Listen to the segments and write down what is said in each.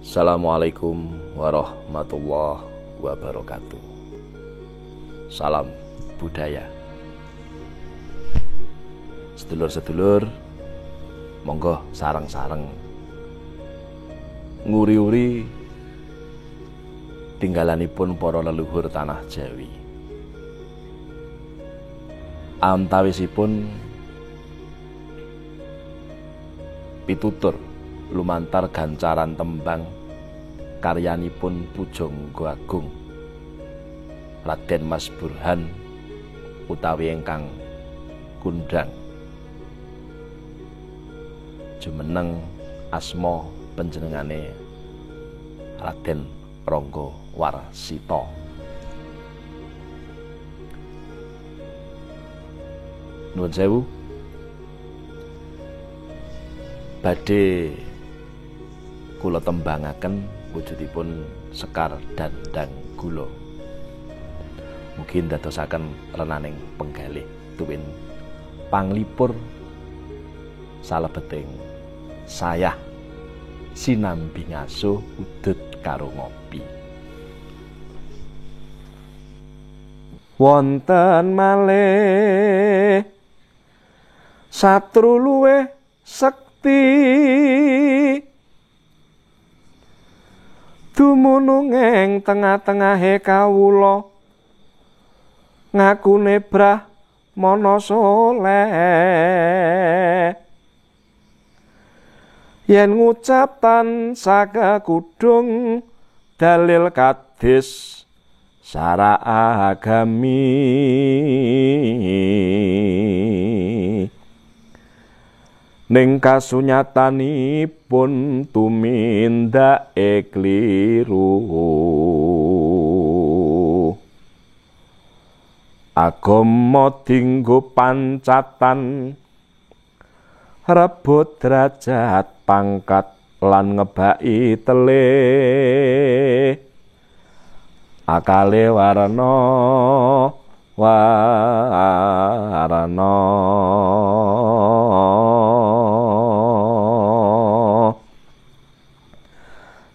Assalamualaikum warahmatullahi wabarakatuh. Salam budaya. Sedulur-sedulur, monggo sareng-sareng nguri-uri tinggalanipun para leluhur tanah Jawi. Antawisipun pitutur lumantar gancaran tembang karyanipun Pujangga Agung Raden Mas Burhan utawi ingkang kundang jumeneng asma panjenengane Raden Rangga Warsita. Nuwun sewu, badhe kula tembangaken wujudipun Sekar Dandang Gula. Mugi ndadosaken renaning penggalih tuwin panglipur salebeting sayah sinambi ngasuh udud karo ngopi. Wonten malih satru luweh sekti dumunung ing tengah-tengahe kawula ngakune Brahmana saleh yen ngucap tansah kudung dalil kadis sara agami ning kasunyatanipun tumindake kliru. Agama dinggo pancatan rebut derajat pangkat lan ngebaki telih akale warna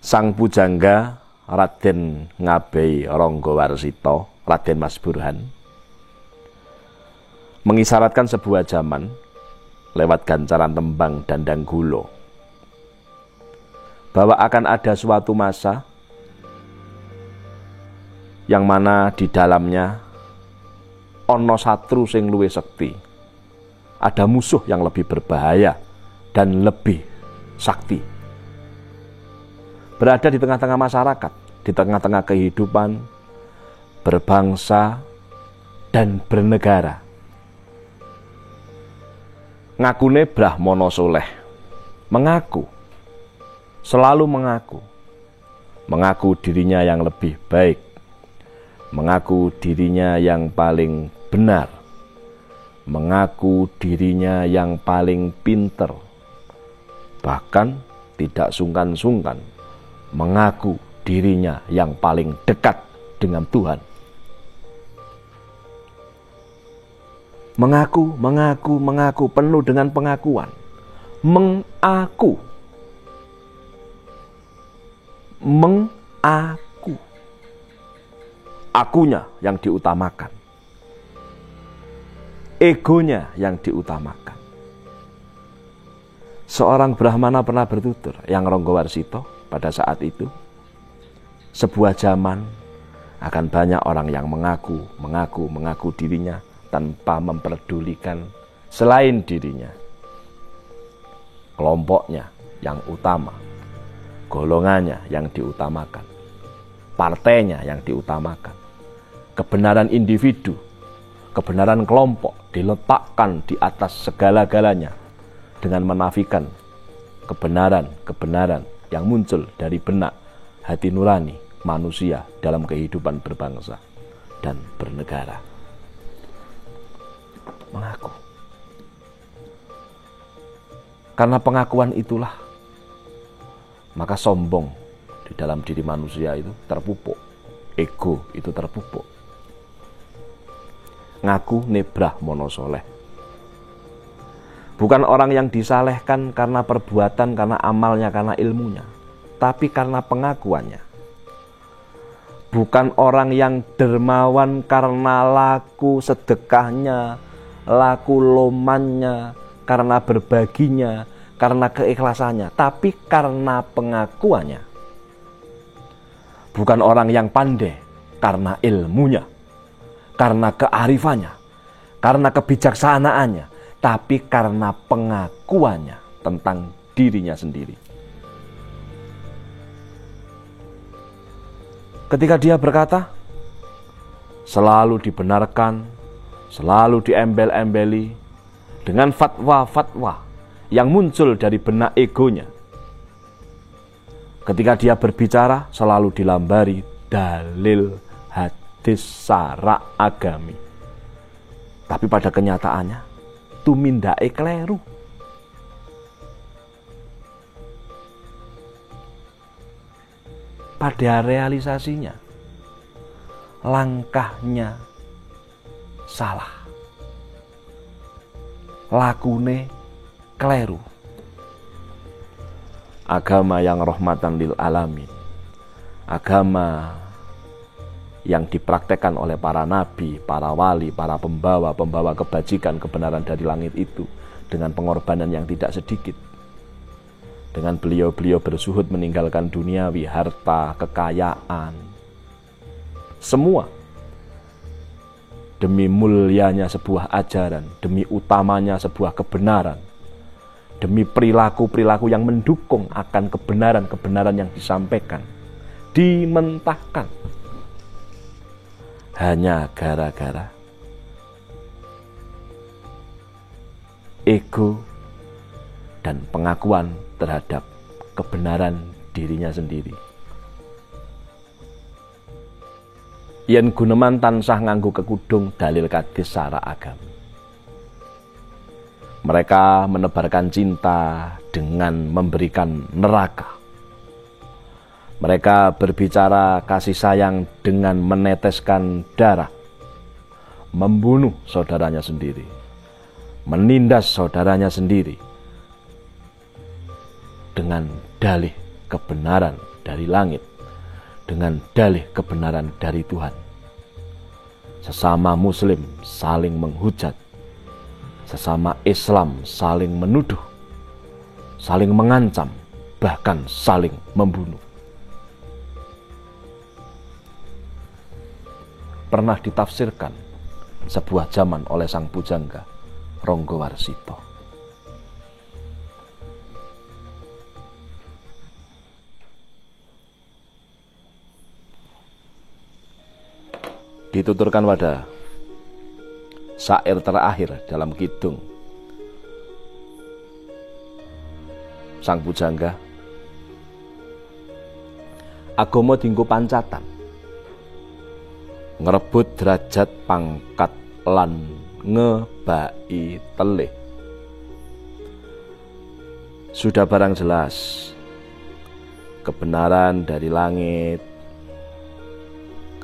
Sang pujangga Raden Ngabei Rangga Warsita, Raden Mas Burhan, mengisyaratkan sebuah zaman lewat gancaran tembang Dandang Gula bahwa akan ada suatu masa yang mana di dalamnya ono satru sing luwih sekti, ada musuh yang lebih berbahaya dan lebih sakti, berada di tengah-tengah masyarakat, di tengah-tengah kehidupan berbangsa dan bernegara. Ngakune Brahmana soleh, selalu mengaku dirinya yang lebih baik, mengaku dirinya yang paling benar, mengaku dirinya yang paling pinter, bahkan tidak sungkan-sungkan mengaku dirinya yang paling dekat dengan Tuhan. Mengaku penuh dengan pengakuan. Mengaku. Akunya yang diutamakan. Egonya yang diutamakan. Seorang Brahmana pernah bertutur, yang Rangga Warsita, pada saat itu, sebuah zaman akan banyak orang yang mengaku dirinya tanpa memperdulikan selain dirinya, kelompoknya yang utama, golongannya yang diutamakan, partainya yang diutamakan, kebenaran individu, kebenaran kelompok diletakkan di atas segala-galanya dengan menafikan kebenaran yang muncul dari benak hati nurani manusia dalam kehidupan berbangsa dan bernegara. Mengaku. Karena pengakuan itulah maka sombong di dalam diri manusia itu terpupuk, ego itu terpupuk. Ngaku Brahmana soleh, bukan orang yang disalehkan karena perbuatan, karena amalnya, karena ilmunya, tapi karena pengakuannya. Bukan orang yang dermawan karena laku sedekahnya, laku lomannya, karena berbaginya, karena keikhlasannya, tapi karena pengakuannya. Bukan orang yang pandai karena ilmunya, karena kearifannya, karena kebijaksanaannya, tapi karena pengakuannya tentang dirinya sendiri. Ketika dia berkata, selalu dibenarkan, selalu diembel-embeli dengan fatwa-fatwa yang muncul dari benak egonya. Ketika dia berbicara, selalu dilambari dalil hadis sara agami. Tapi pada kenyataannya, tumindake kleru. Pada realisasinya, langkahnya salah, lakune kleru. Agama yang rahmatan lil alamin, agama yang dipraktekkan oleh para nabi, para wali, para pembawa kebajikan, kebenaran dari langit itu dengan pengorbanan yang tidak sedikit. Dengan beliau-beliau bersuhud meninggalkan duniawi, harta, kekayaan, semua demi mulianya sebuah ajaran, demi utamanya sebuah kebenaran, demi perilaku-perilaku yang mendukung akan kebenaran-kebenaran yang disampaikan, dimentahkan hanya gara-gara ego dan pengakuan terhadap kebenaran dirinya sendiri. Yen guneman tansah nganggo kekudung dalil kadis sara agami. Mereka menebarkan cinta dengan memberikan neraka. Mereka berbicara kasih sayang dengan meneteskan darah, membunuh saudaranya sendiri, menindas saudaranya sendiri, dengan dalih kebenaran dari langit, dengan dalih kebenaran dari Tuhan. Sesama muslim saling menghujat, sesama Islam saling menuduh, saling mengancam, bahkan saling membunuh. Pernah ditafsirkan sebuah zaman oleh sang pujangga Ranggawarsita. Dituturkan pada syair terakhir dalam kidung sang pujangga, agama dinggo pancatan, ngrebut derajat pangkat lan ngebai telih. Sudah barang jelas kebenaran dari langit,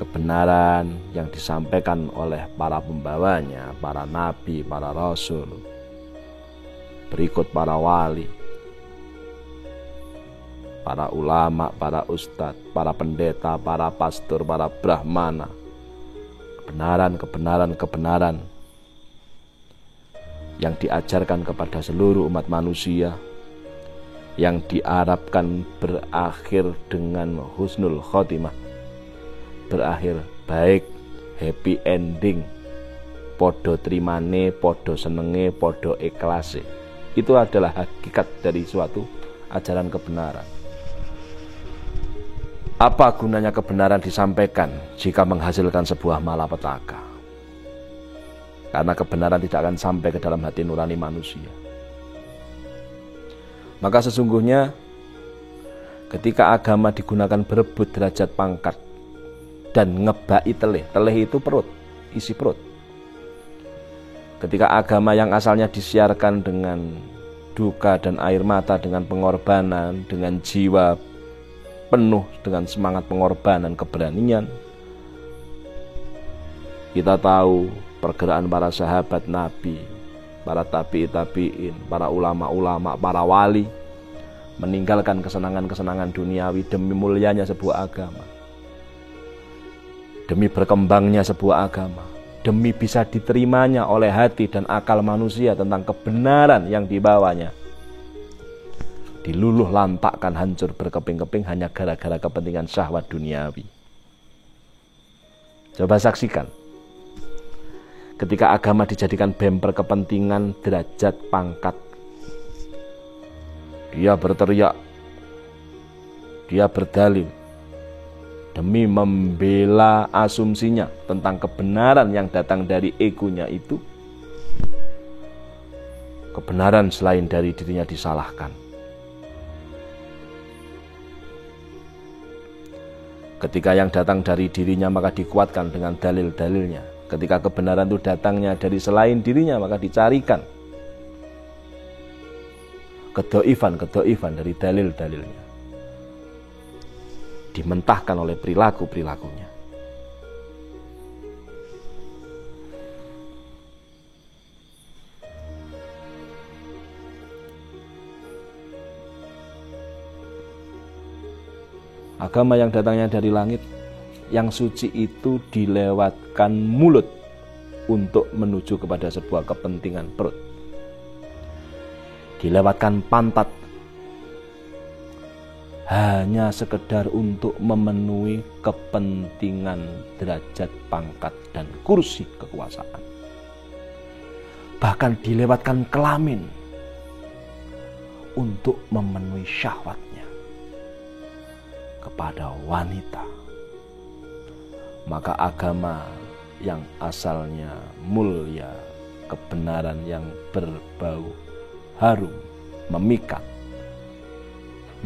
kebenaran yang disampaikan oleh para pembawanya, para nabi, para rasul, berikut para wali, para ulama, para ustadz, para pendeta, para pastor, para brahmana. Kebenaran yang diajarkan kepada seluruh umat manusia, yang diharapkan berakhir dengan husnul khotimah, berakhir baik, happy ending, podo trimane, podo senenge, podo ikhlase. Itu adalah hakikat dari suatu ajaran kebenaran. Apa gunanya kebenaran disampaikan jika menghasilkan sebuah malapetaka? Karena kebenaran tidak akan sampai ke dalam hati nurani manusia. Maka sesungguhnya ketika agama digunakan berebut derajat pangkat dan ngebai telih, telih itu perut, isi perut. Ketika agama yang asalnya disiarkan dengan duka dan air mata, dengan pengorbanan, dengan jiwa penuh dengan semangat pengorbanan, keberanian. Kita tahu pergerakan para sahabat Nabi, para tabi'in, para ulama-ulama, para wali, meninggalkan kesenangan-kesenangan duniawi demi mulianya sebuah agama, demi berkembangnya sebuah agama, demi bisa diterimanya oleh hati dan akal manusia tentang kebenaran yang dibawanya, diluluh lantakkan hancur berkeping-keping hanya gara-gara kepentingan syahwat duniawi. Coba saksikan ketika agama dijadikan bemper kepentingan, derajat, pangkat. Dia berteriak, dia berdalil demi membela asumsinya tentang kebenaran yang datang dari egonya itu. Kebenaran selain dari dirinya disalahkan. Ketika yang datang dari dirinya maka dikuatkan dengan dalil-dalilnya. Ketika kebenaran itu datangnya dari selain dirinya maka dicarikan kedoifan dari dalil-dalilnya, dimentahkan oleh perilaku-perilakunya. Agama yang datangnya dari langit, yang suci itu dilewatkan mulut untuk menuju kepada sebuah kepentingan perut. Dilewatkan pantat hanya sekedar untuk memenuhi kepentingan derajat, pangkat, dan kursi kekuasaan. Bahkan dilewatkan kelamin untuk memenuhi syahwatnya kepada wanita. Maka agama yang asalnya mulia, kebenaran yang berbau harum, memikat,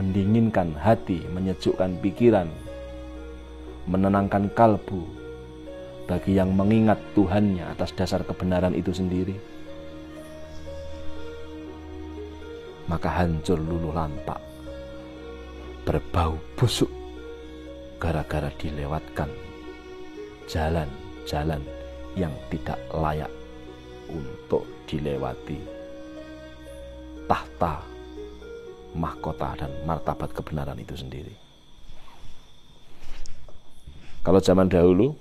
mendinginkan hati, menyejukkan pikiran, menenangkan kalbu bagi yang mengingat Tuhannya atas dasar kebenaran itu sendiri, maka hancur luluh lantak, berbau busuk gara-gara dilewatkan jalan-jalan yang tidak layak untuk dilewati, tahta, mahkota, dan martabat kebenaran itu sendiri. Kalau zaman dahulu,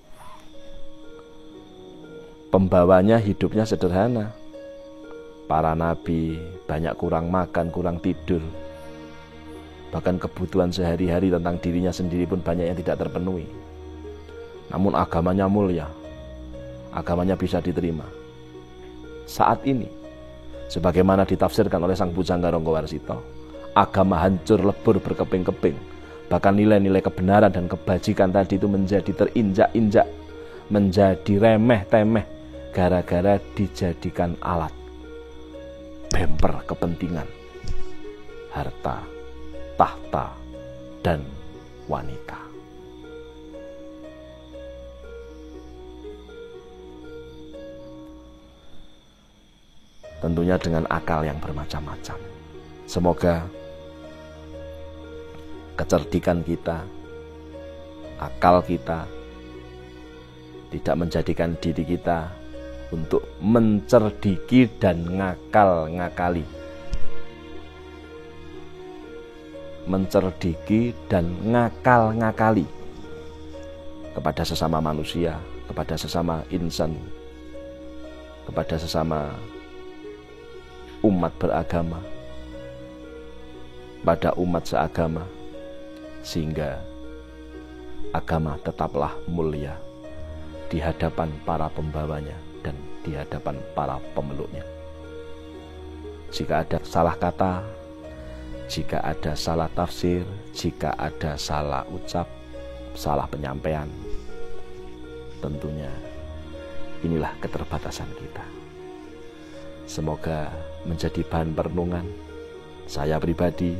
pembawanya hidupnya sederhana. Para nabi banyak kurang makan, kurang tidur. Bahkan kebutuhan sehari-hari tentang dirinya sendiri pun banyak yang tidak terpenuhi. Namun agamanya mulia, agamanya bisa diterima. Saat ini, sebagaimana ditafsirkan oleh Sang Pujangga Ranggawarsita, agama hancur lebur berkeping-keping. Bahkan nilai-nilai kebenaran dan kebajikan tadi itu menjadi terinjak-injak, menjadi remeh-temeh, gara-gara dijadikan alat bemper kepentingan, harta, tahta, dan wanita. Tentunya dengan akal yang bermacam-macam. Semoga kecerdikan kita, akal kita tidak menjadikan diri kita untuk mencerdiki dan ngakal-ngakali. Mencerdiki dan ngakal-ngakali kepada sesama manusia, kepada sesama insan, kepada sesama umat beragama, pada umat seagama, sehingga agama tetaplah mulia di hadapan para pembawanya dan di hadapan para pemeluknya. Jika ada salah kata, jika ada salah tafsir, jika ada salah ucap, salah penyampaian, tentunya inilah keterbatasan kita. Semoga menjadi bahan perenungan saya pribadi,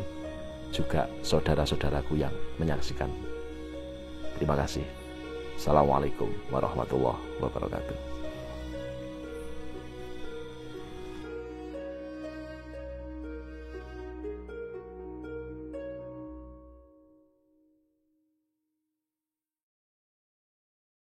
juga saudara-saudaraku yang menyaksikan. Terima kasih. Assalamualaikum warahmatullahi wabarakatuh.